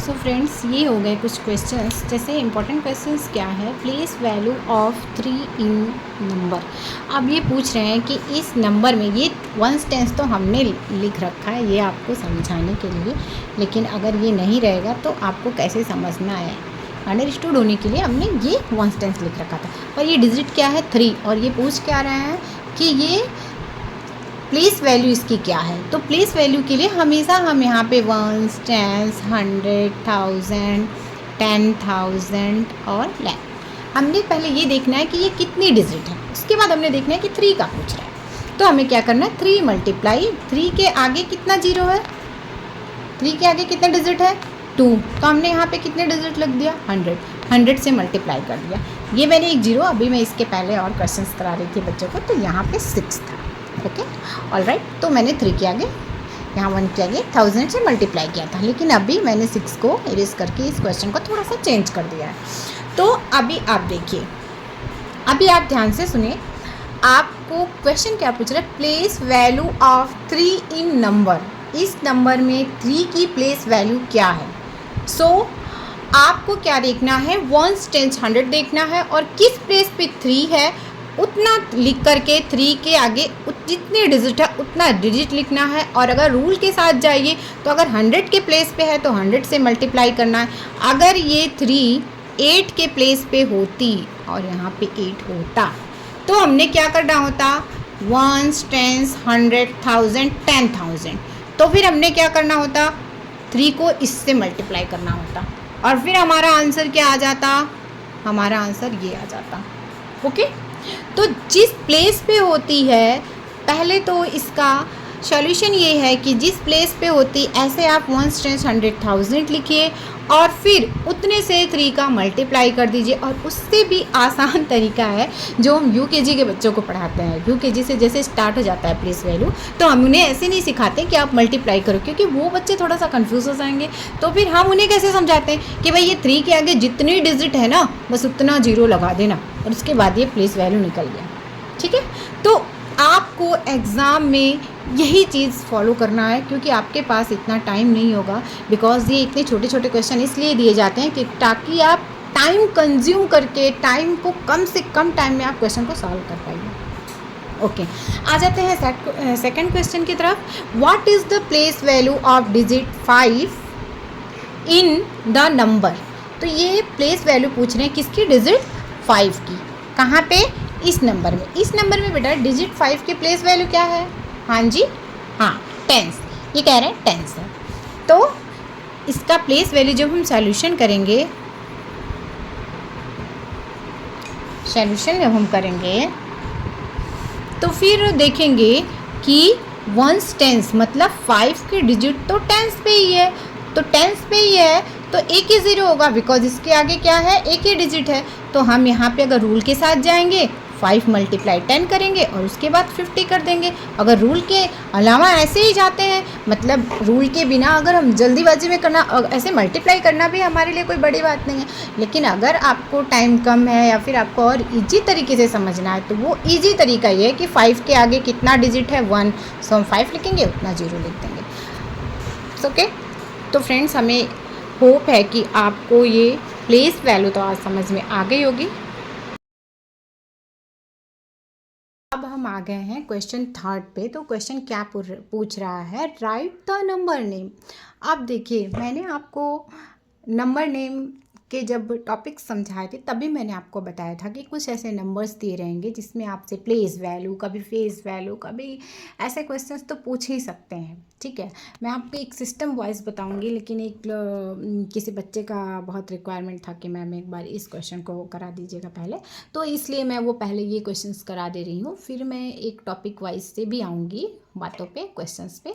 So friends, ये हो गए कुछ क्वेश्चंस। जैसे इंपॉर्टेंट क्वेश्चंस क्या है, place value of 3 in number. अब ये पूछ रहे हैं कि इस नंबर में, ये वंस टेंस तो हमने लिख रखा है ये आपको समझाने के लिए, लेकिन अगर ये नहीं रहेगा तो आपको कैसे समझना है, अंडरस्टूड होने के लिए हमने ये वंस टेंस लिख रखा था। पर ये डिजिट क्या है, 3, और ये पूछ क्या रहे हैं कि ये प्लेस वैल्यू इसकी क्या है। तो प्लेस वैल्यू के लिए हमेशा हम यहाँ पे वंस, टेंस, 100, 1000, 10,000 और लैख, हमने पहले ये देखना है कि ये कितनी डिजिट है। उसके बाद हमने देखना है कि 3 का पूछ रहा है, तो हमें क्या करना है, 3 मल्टीप्लाई, 3 के आगे कितना जीरो है, 3 के आगे कितने डिजिट है, 2, तो हमने यहाँ पे कितने डिजिट लग दिया, 100, 100 से मल्टीप्लाई कर दिया। ये मैंने एक जीरो, अभी मैं इसके पहले और क्वेश्चंस करा रही थी बच्चों को, तो यहाँ पे 6 था। Okay, all right. तो मैंने 3 के आगे, यहाँ 1 के आगे 1000 से मल्टीप्लाई किया था, लेकिन अभी मैंने 6 को इरेज करके इस क्वेश्चन को थोड़ा सा चेंज कर दिया है। तो अभी आप देखिए, अभी आप ध्यान से सुनिए, आपको क्वेश्चन क्या पूछ रहा है, place value of 3 in number. इस नंबर में 3 की प्लेस वैल्यू क्या है। सो आपको क्या देखना है, वंस, टेंस, 100 देखना है, और किस प्लेस पे 3 है उतना लिख करके 3 के आगे जितने डिजिट है उतना डिजिट लिखना है। और अगर रूल के साथ जाइए तो अगर 100 के प्लेस पे है तो 100 से मल्टीप्लाई करना है। अगर ये 3 8 के प्लेस पे होती और यहाँ पे 8 होता तो हमने क्या करना होता, वंस, टेंस, 100, 1000, 10,000, तो फिर हमने क्या करना होता, 3 को इससे मल्टीप्लाई करना होता, और फिर हमारा आंसर क्या आ जाता, हमारा आंसर ये आ जाता। ओके, तो जिस प्लेस पे होती है, पहले तो इसका सॉल्यूशन ये है कि जिस प्लेस पे होती ऐसे आप 1, 10, 100, 1000 लिखिए और फिर उतने से 3 का मल्टीप्लाई कर दीजिए। और उससे भी आसान तरीका है जो हम यूकेजी के बच्चों को पढ़ाते हैं। यूकेजी से जैसे स्टार्ट हो जाता है प्लेस वैल्यू, तो हम उन्हें ऐसे नहीं सिखाते कि आप मल्टीप्लाई करो, क्योंकि वो बच्चे थोड़ा सा कन्फ्यूज़ हो जाएंगे। तो फिर हम उन्हें कैसे समझाते हैं कि भाई ये 3 के आगे जितनी डिजिट है ना, बस उतना जीरो लगा देना, और उसके बाद ये प्लेस वैल्यू निकल गया। ठीक है, तो आपको एग्ज़ाम में यही चीज़ फॉलो करना है, क्योंकि आपके पास इतना टाइम नहीं होगा। बिकॉज ये इतने छोटे छोटे क्वेश्चन इसलिए दिए जाते हैं कि ताकि आप टाइम कंज्यूम करके, टाइम को कम से कम टाइम में आप क्वेश्चन को सॉल्व कर पाइए। ओके, आ जाते हैं सेकंड क्वेश्चन की तरफ। What is the place value of digit 5 in the number. तो ये प्लेस वैल्यू पूछ रहे हैं किसकी, डिजिट 5 की। कहाँ पे, इस नंबर में। इस नंबर में बेटा डिजिट 5 की प्लेस वैल्यू क्या है, हाँ जी, हाँ, टेंस। ये कह रहे हैं टेंस है। तो इसका प्लेस वैल्यू जब हम सॉल्यूशन करेंगे, तो फिर देखेंगे कि वंस टेंस मतलब 5 के डिजिट तो टेंस पे ही है, तो टेंस पे ही है तो एक ही ज़ीरो होगा, बिकॉज इसके आगे क्या है, एक ही डिजिट है। तो हम यहाँ पे अगर रूल के साथ जाएंगे 5 मल्टीप्लाई 10 करेंगे और उसके बाद 50 कर देंगे। अगर रूल के अलावा ऐसे ही जाते हैं, मतलब रूल के बिना अगर हम जल्दीबाजी में करना, ऐसे मल्टीप्लाई करना भी हमारे लिए कोई बड़ी बात नहीं है। लेकिन अगर आपको टाइम कम है या फिर आपको और ईजी तरीके से समझना है, तो वो ईजी तरीका ये है कि 5 के आगे कितना डिजिट है, 1, सो हम 5 लिखेंगे, उतना जीरो लिख देंगे। ओके, तो फ्रेंड्स, हमें होप है कि आपको ये प्लेस वैल्यू तो आज समझ में आ गई होगी। अब हम आ गए हैं क्वेश्चन 3 पे। तो क्वेश्चन क्या पूछ रहा है, राइट द नंबर नेम। अब देखिए, मैंने आपको नंबर नेम के जब टॉपिक समझाए थे तभी मैंने आपको बताया था कि कुछ ऐसे नंबर्स दिए रहेंगे जिसमें आपसे प्लेस वैल्यू, कभी फेस वैल्यू, कभी ऐसे क्वेश्चंस तो पूछ ही सकते हैं। ठीक है, मैं आपको एक सिस्टम वाइज बताऊंगी, लेकिन एक किसी बच्चे का बहुत रिक्वायरमेंट था कि मैम एक बार इस क्वेश्चन को करा दीजिएगा पहले, तो इसलिए मैं वो पहले ये क्वेश्चंस करा दे रही हूँ। फिर मैं एक टॉपिक वाइज से भी आऊँगी बातों पे, क्वेश्चंस पे।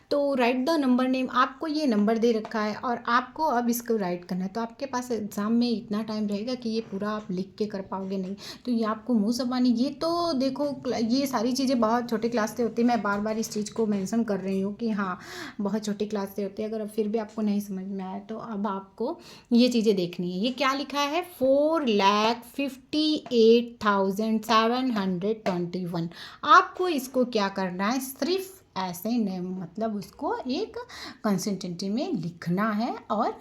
तो राइट द नंबर नेम, आपको ये नंबर दे रखा है और आपको अब इसको राइट करना है। तो आपके पास एग्ज़ाम में इतना टाइम रहेगा कि ये पूरा आप लिख के कर पाओगे नहीं, तो ये आपको मुँह ज़बानी, ये तो देखो ये सारी चीज़ें बहुत छोटे क्लास से होती है। मैं बार बार इस चीज़ को मेंशन कर रही हूँ कि हाँ, बहुत छोटी क्लास से होती है। अगर फिर भी आपको नहीं समझ में आया तो अब आपको ये चीज़ें देखनी है। ये क्या लिखा है, 4,58,721। आपको इसको क्या करना है, सिर्फ ऐसे नेम मतलब उसको एक कंसिस्टेंसी में लिखना है और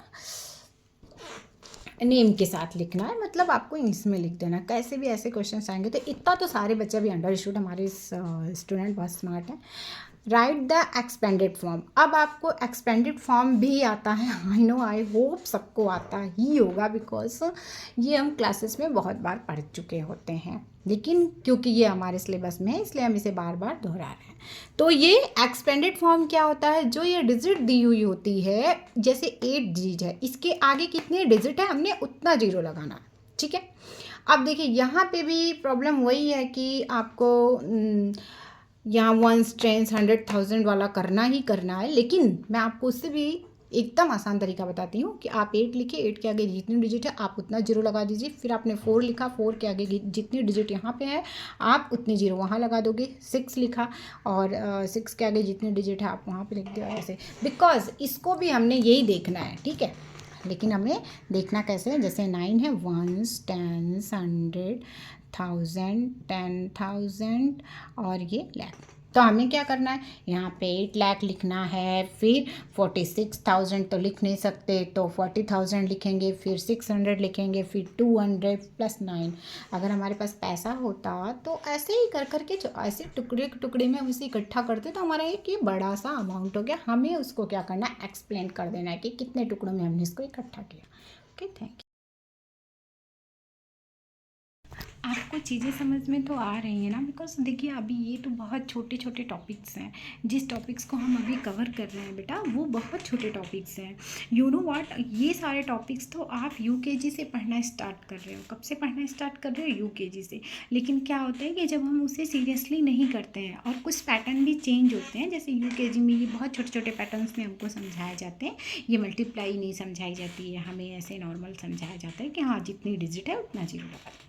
नेम के साथ लिखना है, मतलब आपको इंग्लिश में लिख देना। कैसे भी ऐसे क्वेश्चन आएंगे तो इतना तो सारे बच्चे भी अंडरस्टूड, हमारे स्टूडेंट बहुत स्मार्ट हैं। Right the expanded form. अब आपको एक्सपेंडेड फॉर्म भी आता है, आई नो, आई होप सबको आता ही होगा, बिकॉज ये हम क्लासेस में बहुत बार पढ़ चुके होते हैं, लेकिन क्योंकि ये हमारे सिलेबस में है इसलिए हम इसे बार बार दोहरा रहे हैं। तो ये एक्सपेंडेड फॉर्म क्या होता है, जो ये डिजिट दी हुई होती है, जैसे 8 डिजिट है, इसके आगे कितने डिजिट है हमने उतना जीरो लगाना, ठीक है। अब देखिए यहाँ पे भी प्रॉब्लम वही है कि आपको यहाँ 1s 10s 100,000 वाला करना ही करना है, लेकिन मैं आपको उससे भी एकदम आसान तरीका बताती हूँ कि आप 8 लिखे, 8 के आगे जितनी डिजिट है आप उतना जीरो लगा दीजिए। फिर आपने 4 लिखा, 4 के आगे जितनी डिजिट यहाँ पे है आप उतनी जीरो वहाँ लगा दोगे। 6 लिखा और 6 के आगे जितनी डिजिट है आप वहाँ पे लिख दो ऐसे, बिकॉज इसको भी हमने यही देखना है, ठीक है। लेकिन हमें देखना कैसे है, जैसे 9 है, 1s 10s 100 1000 10,000 और ये लाख। तो हमें क्या करना है, यहाँ पे 8 लाख लिखना है, फिर 46,000 तो लिख नहीं सकते तो 40,000 लिखेंगे, फिर 600 लिखेंगे, फिर 200 प्लस 9। अगर हमारे पास पैसा होता तो ऐसे ही कर करके जो ऐसे टुकड़े टुकड़े में उसे इकट्ठा करते तो हमारा एक ये बड़ा सा अमाउंट हो गया। हमें उसको क्या करना है, एक्सप्लेन कर देना है कि कितने टुकड़ों में हमने इसको इकट्ठा किया। Okay, thank you. आपको चीज़ें समझ में तो आ रही हैं ना, बिकॉज देखिए अभी ये तो बहुत छोटे छोटे टॉपिक्स हैं, जिस टॉपिक्स को हम अभी कवर कर रहे हैं बेटा वो बहुत छोटे टॉपिक्स हैं। यू नो व्हाट, ये सारे टॉपिक्स तो आप यूकेजी से पढ़ना स्टार्ट कर रहे हो। कब से पढ़ना स्टार्ट कर रहे हो, यूकेजी से। लेकिन क्या होता है कि जब हम उसे सीरियसली नहीं करते हैं और कुछ पैटर्न भी चेंज होते हैं, जैसे यूकेजी में ये बहुत छोटे छोटे पैटर्न्स में हमको समझाए जाते हैं, ये मल्टीप्लाई नहीं समझाई जाती है, हमें ऐसे नॉर्मल समझाया जाता है कि हाँ जितनी डिजिट है उतना जीरो लगा दो।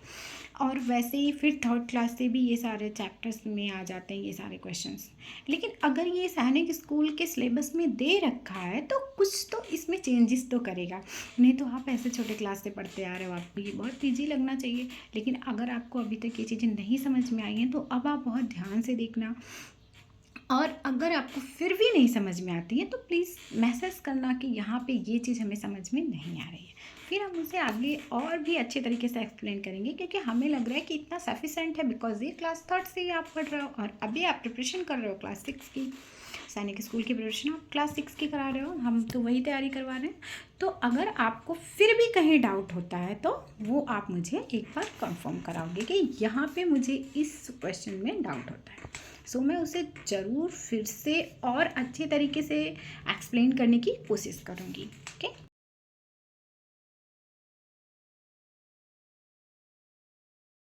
और वैसे ही फिर 3rd क्लास से भी ये सारे चैप्टर्स में आ जाते हैं ये सारे क्वेश्चंस। लेकिन अगर ये सैनिक स्कूल के सिलेबस में दे रखा है तो कुछ तो इसमें चेंजेस तो करेगा, नहीं तो आप ऐसे छोटे क्लास से पढ़ते आ रहे हो, आपको ये बहुत ईजी लगना चाहिए। लेकिन अगर आपको अभी तक ये चीज़ें नहीं समझ में आई हैं तो अब आप बहुत ध्यान से देखना, और अगर आपको फिर भी नहीं समझ में आती है तो प्लीज़ मैसेज करना कि यहाँ पे ये चीज़ हमें समझ में नहीं आ रही है, फिर हम उसे आगे और भी अच्छे तरीके से एक्सप्लेन करेंगे, क्योंकि हमें लग रहा है कि इतना सफिशेंट है, बिकॉज ये क्लास 3rd से ही आप पढ़ रहे हो और अभी आप प्रिपरेशन कर रहे हो क्लास 6 की। सैनिक स्कूल की प्रिपरेशन आप क्लास 6 की करा रहे हो, हम तो वही तैयारी करवा रहे हैं। तो अगर आपको फिर भी कहीं डाउट होता है तो वो आप मुझे एक बार कंफर्म कराओगे कि यहाँ पे मुझे इस क्वेश्चन में डाउट होता है, सो मैं उसे ज़रूर फिर से और अच्छे तरीके से एक्सप्लेन करने की कोशिश करूँगी। ओके,